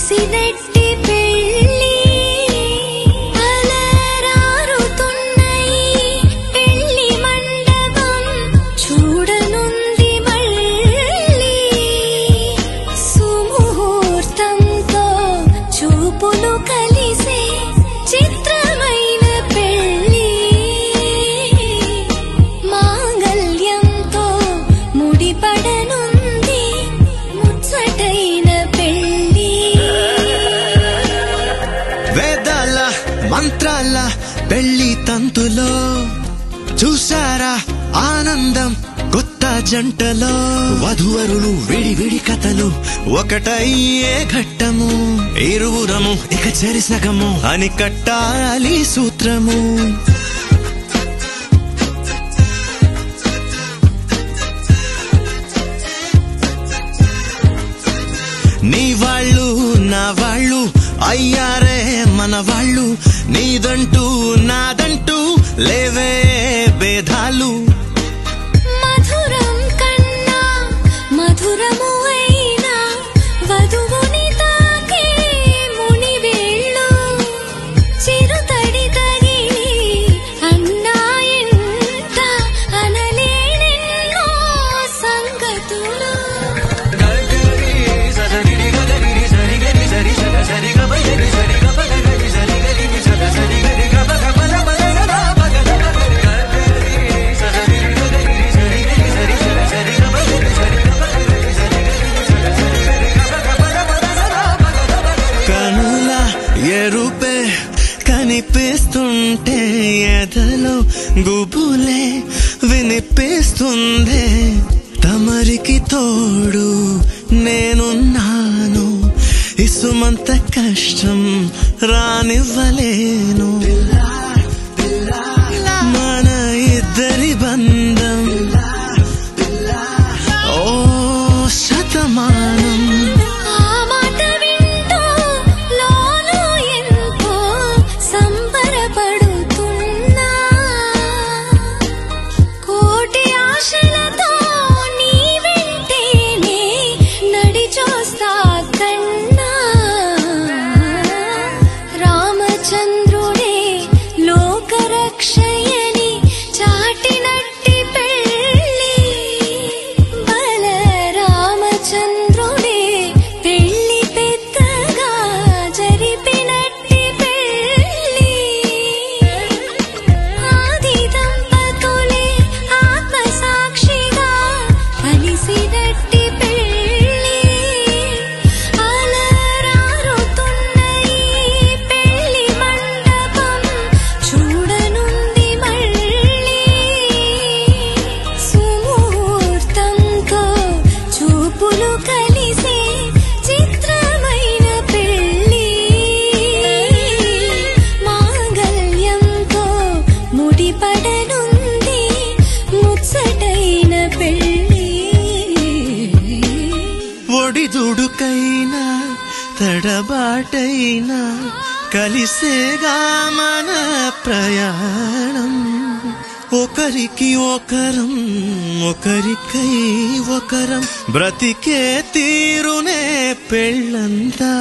కలిసినట్టి పెళ్ళి అలరారుతున్నయి పెళ్ళి మండపం చూడనుంది మళ్ళీ సుముహూర్తంతో చూపులు కలిసే చిత్రమైన పెళ్ళి మాంగళ్యంతో ముడిపడనుంది ముచ్చటైన పెళ్ళి వేదాల మంత్రాల పెళ్లి తంతులో చూసారా ఆనందం కొత్త జంటలో వధువరులు విడి కథలు ఒకటయ్యే ఘట్టము ఇరువురము ఇక చెరిసగము అని కట్టాలి సూత్రము నీ వాళ్ళు నా వాళ్ళు అయ్యారే మన వాళ్ళు నీదంటూ నాదంటూ లేవే భేదాలు మధురం కన్నా మధురము అయినా వధువుని తాకే ముని వేళ్ళు చిరుతడి తగిలి అన్నాయంట అనలేనెన్నో సంగతులు కనుల ఎరుపే కనిపిస్తుంటే ఎదలో గుబులే వినిపిస్తుందే తమరికి తోడు నేనున్నాను ఇసుమంత కష్టం రానివ్వలేను మన ఇద్దరి బంధం ఓ శతమానం ఆ మాట వింటూ లోలో ఎంతో సంబరపడుతున్నా కోటి ఆశలతో నీ వెంటేనే నడిచొస్తా కన్నా రామచంద్రుడే లోకరక్షయని చాటినట్టి పెళ్ళి బలరామచంద్రుడే పెళ్ళి పెద్దగా జరిపినట్టి పెళ్ళి ఆది దంపతులే ఆత్మసాక్షిగా కలిసినట్టి పెళ్ళి అలరారుతున్నయి పెళ్ళి మండపం చూడనుంది మళ్ళీ సుముహూర్తంతో చూపులు కలిసే చిత్రమైన పెళ్ళి మాంగళ్యంతో ముడిపడనుంది ముచ్చటైన పెళ్ళి ఒడిదుడుకైనా తడబాటైనా కలిసేగా మన ప్రయాణం ఒకరికి ఒకరం ఒకరికై ఒకరం బ్రతికే తీరునే పెళ్ళంతా